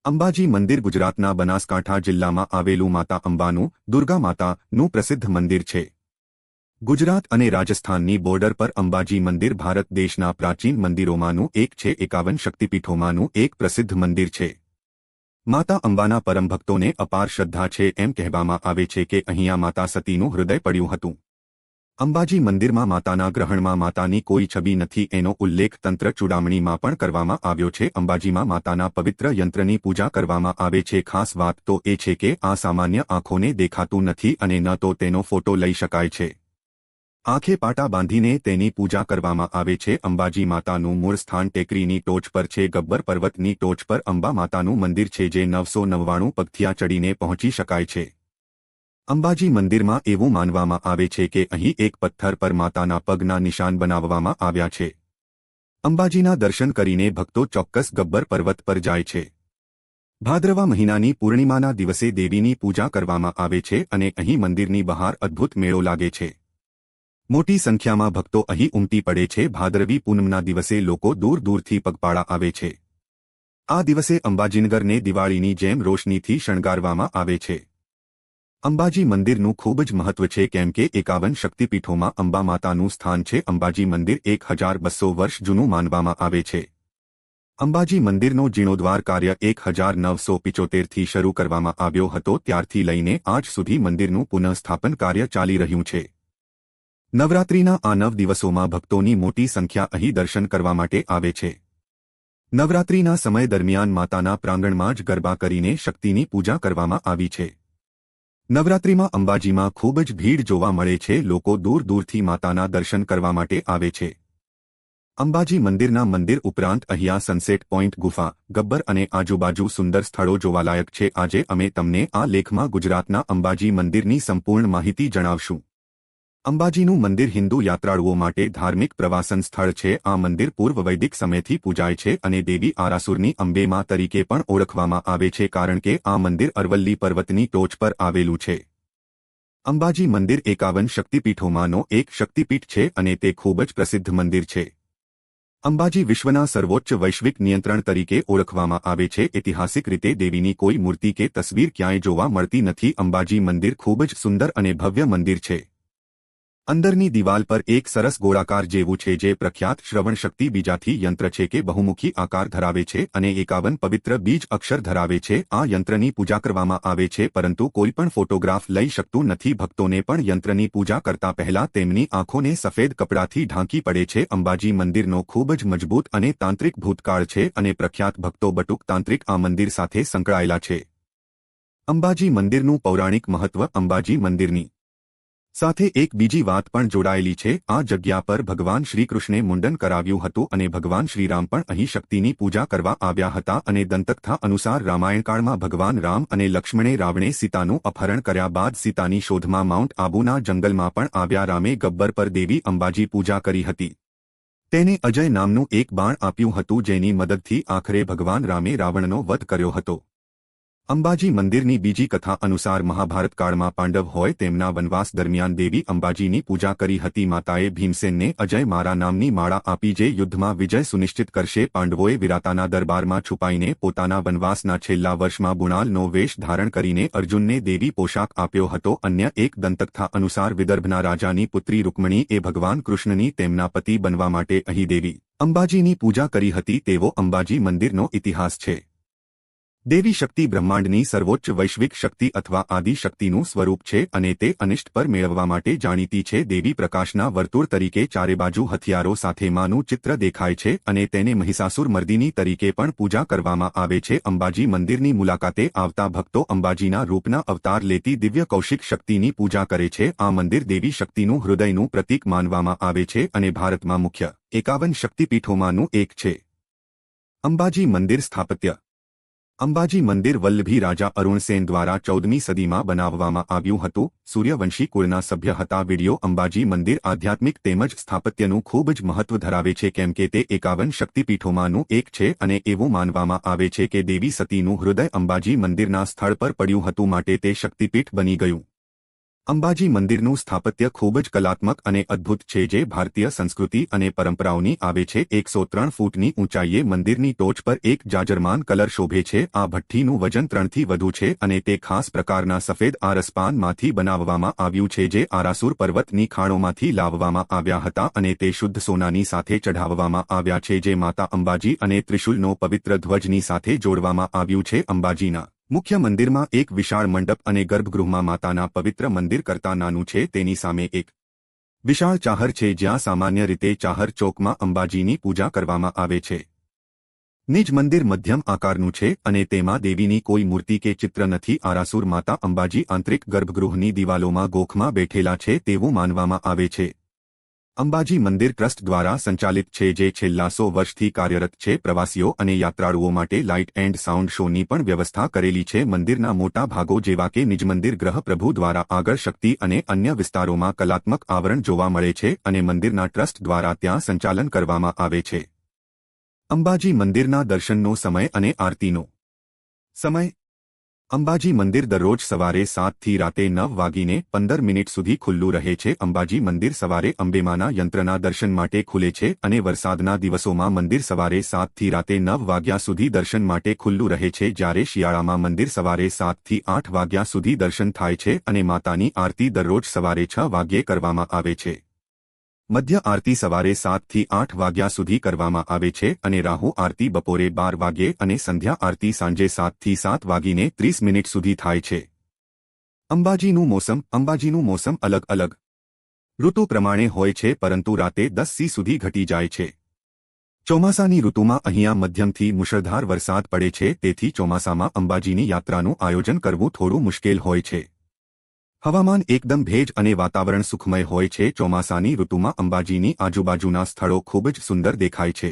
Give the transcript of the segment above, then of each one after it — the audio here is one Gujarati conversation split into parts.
અંબાજી મંદિર ગુજરાતના બનાસકાંઠા જિલ્લામાં આવેલું માતા અંબાનું દુર્ગા માતાનું પ્રસિદ્ધ મંદિર છે. ગુજરાત અને રાજસ્થાનની બોર્ડર પર અંબાજી મંદિર ભારત દેશના પ્રાચીન મંદિરોમાંનું એક છે. 51 શક્તિપીઠોમાંનું એક પ્રસિદ્ધ મંદિર છે. માતા અંબાના પરમ ભક્તોને અપાર શ્રદ્ધા છે. એમ કહેવામાં આવે છે કે અહીંયા માતા સતીનું હૃદય પડ્યું હતું. અંબાજી મંદિરમાં માતાના ગ્રહણમાં માતાની કોઈ છબી નથી એનો ઉલ્લેખ તંત્ર ચૂડામણીમાં પણ કરવામાં આવ્યો છે. અંબાજીમાં માતાના પવિત્ર યંત્રની પૂજા કરવામાં આવે છે. ખાસ વાત તો એ છે કે આ સામાન્ય આંખોને દેખાતું નથી અને ન તો તેનો ફોટો લઈ શકાય છે. આંખે પાટા બાંધીને તેની પૂજા કરવામાં આવે છે. અંબાજી માતાનું મૂળ સ્થાન ટેકરીની ટોચ પર છે. ગબ્બર પર્વતની ટોચ પર અંબા માતાનું મંદિર છે જે 999 પગથિયાં ચડીને પહોંચી શકાય છે. અંબાજી મંદિરમાં એવું માનવામાં આવે છે કે અહીં એક પથ્થર પર માતાના પગના નિશાન બનાવવામાં આવ્યા છે. અંબાજીના દર્શન કરીને ભક્તો ચોક્કસ ગબ્બર પર્વત પર જાય છે. ભાદ્રવા મહિનાની પૂર્ણિમાના દિવસે દેવીની પૂજા કરવામાં આવે છે અને અહીં મંદિરની બહાર અદ્ભુત મેળો લાગે છે. મોટી સંખ્યામાં ભક્તો અહીં ઉમટી પડે છે. ભાદરવી પૂનમના દિવસે લોકો દૂર દૂરથી પગપાળા આવે છે. આ દિવસે અંબાજીનગરને દિવાળીની જેમ રોશનીથી શણગારવામાં આવે છે. અંબાજી મંદિરનું ખૂબ જ મહત્વ છે કેમ કે 51 શક્તિપીઠોમાં અંબા માતાનું સ્થાન છે. અંબાજી મંદિર 1200 વર્ષ જૂનું માનવામાં આવે છે. અંબાજી મંદિરનો જીર્ણોદ્ધાર કાર્ય 1975થી શરૂ કરવામાં આવ્યો હતો. ત્યારથી લઈને આજ સુધી મંદિરનું પુનઃસ્થાપન કાર્ય ચાલી રહ્યું છે. નવરાત્રિના આ 9 દિવસોમાં ભક્તોની મોટી સંખ્યા અહીં દર્શન કરવા માટે આવે છે. નવરાત્રિના સમય દરમિયાન માતાના પ્રાંગણમાં જ ગરબા કરીને શક્તિની પૂજા કરવામાં આવી છે. નવરાત્રિમાં અંબાજીમાં ખૂબ જ ભીડ જોવા મળે છે. લોકો દૂર દૂરથી માતાના દર્શન કરવા માટે આવે છે. અંબાજી મંદિરના મંદિર ઉપરાંત અહીંયા સનસેટ પોઇન્ટ, ગુફા, ગબ્બર અને આજુબાજુ સુંદર સ્થળો જોવાલાયક છે. આજે અમે તમને આ લેખમાં ગુજરાતના અંબાજી મંદિરની સંપૂર્ણ માહિતી જણાવશું. અંબાજીનું મંદિર હિન્દુ યાત્રાળુઓ માટે ધાર્મિક પ્રવાસન સ્થળ છે. આ મંદિર પૂર્વ વૈદિક સમયથી પૂજાય છે અને દેવી આરાસુરની અંબે માં તરીકે પણ ઓળખવામાં આવે છે કારણ કે આ મંદિર અરવલ્લી પર્વતની ટોચ પર આવેલું છે. અંબાજી મંદિર 51 શક્તિપીઠોમાંનો એક શક્તિપીઠ છે અને તે ખૂબ જ પ્રસિદ્ધ મંદિર છે. અંબાજી વિશ્વના સર્વોચ્ચ વૈશ્વિક નિયંત્રણ તરીકે ઓળખવામાં આવે છે. ઐતિહાસિક રીતે દેવીની કોઈ મૂર્તિ કે તસવીર ક્યાંય જોવા મળતી નથી. અંબાજી મંદિર ખૂબ જ સુંદર અને ભવ્ય મંદિર છે. અંદરની દિવાલ પર એક સરસ ગોળાકાર જેવું છે જે પ્રખ્યાત શ્રવણ શક્તિ બીજાથી યંત્ર છે કે બહુમુખી આકાર ધરાવે છે અને 51 પવિત્ર બીજ અક્ષર ધરાવે છે. આ યંત્રની પૂજા કરવામાં આવે છે પરંતુ કોઈ પણ ફોટોગ્રાફ લઈ શકતું નથી. ભક્તોને પણ યંત્રની પૂજા કરતા પહેલા તેમની આંખોને સફેદ કપડાથી ઢાંકી પડે છે. અંબાજી મંદિરનો ખૂબ જ મજબૂત અને તાંત્રિક ભૂતકાળ છે અને પ્રખ્યાત ભક્તો બટુક તાંત્રિક આ મંદિર સાથે સંકળાયેલા છે. અંબાજી મંદિરનું પૌરાણિક મહત્વ. અંબાજી મંદિરની સાથે એક બીજી વાત પણ જોડાયેલી છે. આ જગ્યા પર ભગવાન શ્રીકૃષ્ણે મુંડન કરાવ્યું હતું અને ભગવાન શ્રીરામ પણ અહીં શક્તિની પૂજા કરવા આવ્યા હતા અને દંતકથા અનુસાર રામાયણકાળમાં ભગવાન રામ અને લક્ષ્મણે રાવણે સીતાનું અપહરણ કર્યા બાદ સીતાની શોધમાં માઉન્ટ આબુના જંગલમાં પણ આવ્યા. રામે ગબ્બર પર દેવી અંબાજી પૂજા કરી હતી. તેને અજય નામનું એક બાણ આપ્યું હતું જેની મદદથી આખરે ભગવાન રામે રાવણનો વધ કર્યો હતો. અંબાજી મંદિરની બીજી કથા અનુસાર મહાભારત કાળમાં પાંડવ હોય તેમના વનવાસ દરમિયાન દેવી અંબાજીની પૂજા કરી હતી. માતાએ ભીમસેનને અજય મારા નામની માળા આપી જે યુદ્ધમાં વિજય સુનિશ્ચિત કરશે. પાંડવોએ વિરાતાના દરબારમાં છુપાઈને પોતાના વનવાસના છેલ્લા વર્ષમાં બુણાલનો વેશ ધારણ કરીને અર્જુનને દેવી પોશાક આપ્યો હતો. અન્ય એક દંતકથા અનુસાર વિદર્ભના રાજાની પુત્રી રૂકમણી એ ભગવાન કૃષ્ણની તેમના પતિ બનવા માટે અહીં દેવી અંબાજીની પૂજા કરી હતી. તેવો અંબાજી મંદિરનો ઇતિહાસ છે. દેવી શક્તિ બ્રહ્માંડની સર્વોચ્ચ વૈશ્વિક શક્તિ અથવા આદિ શક્તિનું સ્વરૂપ છે અને તે અનિષ્ટ પર મેળવવા માટે જાણીતી છે. દેવી પ્રકાશના વર્તુળ તરીકે ચારે બાજુ હથિયારો સાથે માનું ચિત્ર દેખાય છે અને તેને મહિષાસુર મર્દિની તરીકે પણ પૂજા કરવામાં આવે છે. અંબાજી મંદિરની મુલાકાતે આવતા ભક્તો અંબાજીના રૂપના અવતાર લેતી દિવ્ય કૌશિક શક્તિની પૂજા કરે છે. આ મંદિર દેવી શક્તિનું હૃદયનું પ્રતીક માનવામાં આવે છે અને ભારતમાં મુખ્ય 51 શક્તિપીઠોમાંનું એક છે. અંબાજી મંદિર સ્થાપત્ય. અંબાજી મંદિર વલ્લભી રાજા અરુણસેન દ્વારા 14મી સદીમાં બનાવવામાં આવ્યું હતું. સૂર્યવંશી કુળના સભ્ય હતા. વિડીયો. અંબાજી મંદિર આધ્યાત્મિક તેમજ સ્થાપત્યનું ખૂબ જ મહત્વ ધરાવે છે કેમ કે તે 51 શક્તિપીઠોમાંનું એક છે અને એવું માનવામાં આવે છે કે દેવી સતીનું હૃદય અંબાજી મંદિરના સ્થળ પર પડ્યું હતું માટે તે શક્તિપીઠ બની ગયું. અંબાજી મંદિરનું સ્થાપત્ય ખૂબ જ કલાત્મક અને અદ્ભુત છે, જે ભારતીય સંસ્કૃતિ અને પરંપરાઓની આવે છે. 103 ફૂટની ઊંચાઈએ મંદિરની ટોચ પર એક જાજરમાન કલર શોભે છે. આ ભઠ્ઠીનું વજન 3 થી વધુ છે અને તે ખાસ પ્રકારના સફેદ આરસપાનમાંથી બનાવવામાં આવ્યું છે, જે આરાસુર પર્વતની ખાણોમાંથી લાવવામાં આવ્યા હતા અને તે શુદ્ધ સોનાની સાથે ચઢાવવામાં આવ્યા છે, જે માતા અંબાજી અને ત્રિશુલનો પવિત્ર ધ્વજની સાથે જોડવામાં આવ્યું છે. અંબાજીના મુખ્ય મંદિરમાં એક વિશાળ મંડપ અને ગર્ભગૃહમાં માતાના પવિત્ર મંદિર કરતાં નાનું છે. તેની સામે એક વિશાળ ચાહર છે, જ્યાં સામાન્ય રીતે ચાહર ચોકમાં અંબાજીની પૂજા કરવામાં આવે છે. નિજ મંદિર મધ્યમ આકારનું છે અને તેમાં દેવીની કોઈ મૂર્તિ કે ચિત્ર નથી. આરાસુર માતા અંબાજી આંતરિક ગર્ભગૃહની દિવાલોમાં ગોખમાં બેઠેલા છે તેવું માનવામાં આવે છે. અંબાજી મંદિર ટ્રસ્ટ દ્વારા સંચાલિત છે, જે છેલ્લા 100 વર્ષથી કાર્યરત છે. પ્રવાસીઓ અને યાત્રાળુઓ માટે લાઇટ એન્ડ સાઉન્ડ શોની પણ વ્યવસ્થા કરેલી છે. મંદિરના મોટા ભાગો જેવા કે નિજ મંદિર ગ્રહ પ્રભુ દ્વારા આગળ શક્તિ અને અન્ય વિસ્તારોમાં કલાત્મક આવરણ જોવા મળે છે અને મંદિરના ટ્રસ્ટ દ્વારા ત્યાં સંચાલન કરવામાં આવે છે. અંબાજી મંદિરના દર્શનનો સમય અને આરતીનો સમય. અંબાજી મંદિર દરરોજ સવારે 7 થી રાતે 9 વાગીને 15 મિનિટ સુધી ખુલ્લું રહે છે. અંબાજી મંદિર સવારે અંબેમાના યંત્રના દર્શન માટે ખુલે છે અને વરસાદના દિવસોમાં મંદિર સવારે 7 થી રાતે 9 વાગ્યા સુધી દર્શન માટે ખુલ્લું રહે છે, જ્યારે શિયાળામાં મંદિર સવારે 7 થી 8 વાગ્યા સુધી દર્શન થાય છે અને માતાની આરતી દરરોજ સવારે 6 વાગ્યે કરવામાં આવે છે. મધ્ય આરતી સવારે 7 થી 8 વાગ્યા સુધી કરવામાં આવે છે અને રાહુ આરતી બપોરે 12 વાગ્યે અને સંધ્યા આરતી સાંજે 7 થી 7 વાગીને 30 મિનિટ સુધી થાય છે. અંબાજીનું મોસમ અલગ અલગ ઋતુ પ્રમાણે હોય છે, પરંતુ રાતે 10 સી સુધી ઘટી જાય છે. ચોમાસાની ઋતુમાં અહીંયા મધ્યમથી મુશળધાર વરસાદ પડે છે, તેથી ચોમાસામાં અંબાજીની યાત્રાનું આયોજન કરવું થોડું મુશ્કેલ હોય છે. હવામાન એકદમ ભેજ અને વાતાવરણ સુખમય હોય છે. ચોમાસાની ઋતુમાં અંબાજીની આજુબાજુના સ્થળો ખૂબ જ સુંદર દેખાય છે.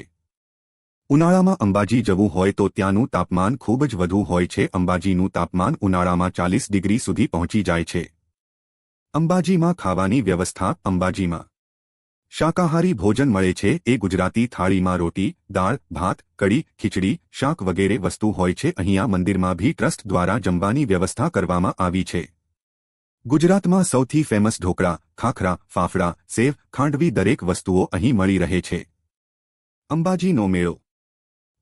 ઉનાળામાં અંબાજી જવું હોય તો ત્યાંનું તાપમાન ખૂબ જ વધુ હોય છે. અંબાજીનું તાપમાન ઉનાળામાં 40 ડિગ્રી સુધી પહોંચી જાય છે. અંબાજીમાં ખાવાની વ્યવસ્થા. અંબાજીમાં શાકાહારી ભોજન મળે છે. એ ગુજરાતી થાળીમાં રોટી, દાળ, ભાત, કઢી, ખીચડી, શાક વગેરે વસ્તુ હોય છે. અહીંયા મંદિરમાં ભી ટ્રસ્ટ દ્વારા જમવાની વ્યવસ્થા કરવામાં આવી છે. ગુજરાતમાં સૌથી ફેમસ ઢોકળા, ખાખરા, ફાફડા, સેવ, ખાંડવી દરેક વસ્તુઓ અહીં મળી રહે છે. અંબાજીનો મેળો.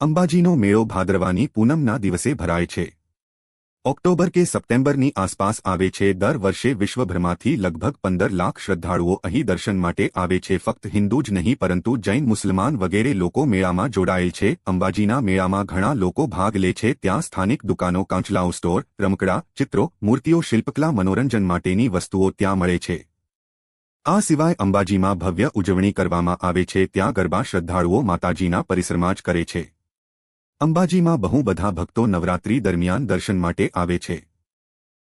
અંબાજીનો મેળો ભાદરવાની પૂનમના દિવસે ભરાય છે. ઓક્ટોબર કે સપ્ટેમ્બરની આસપાસ આવે છે. દર વર્ષે વિશ્વભરમાંથી લગભગ 15 લાખ શ્રદ્ધાળુઓ અહીં દર્શન માટે આવે છે. ફક્ત હિન્દુ જ નહીં પરંતુ જૈન, મુસલમાન વગેરે લોકો મેળામાં જોડાયેલ છે. અંબાજીના મેળામાં ઘણા લોકો ભાગ લે છે. ત્યાં સ્થાનિક દુકાનો, કાંચલાઓ સ્ટોર, રમકડા, ચિત્રો, મૂર્તિઓ, શિલ્પકલા, મનોરંજન માટેની વસ્તુઓ ત્યાં મળે છે. આ સિવાય અંબાજીમાં ભવ્ય ઉજવણી કરવામાં આવે છે. ત્યાં ગરબા શ્રદ્ધાળુઓ માતાજીના પરિસરમાં જ કરે છે. અંબાજીમાં બહુ બધા ભક્તો નવરાત્રી દરમિયાન દર્શન માટે આવે છે.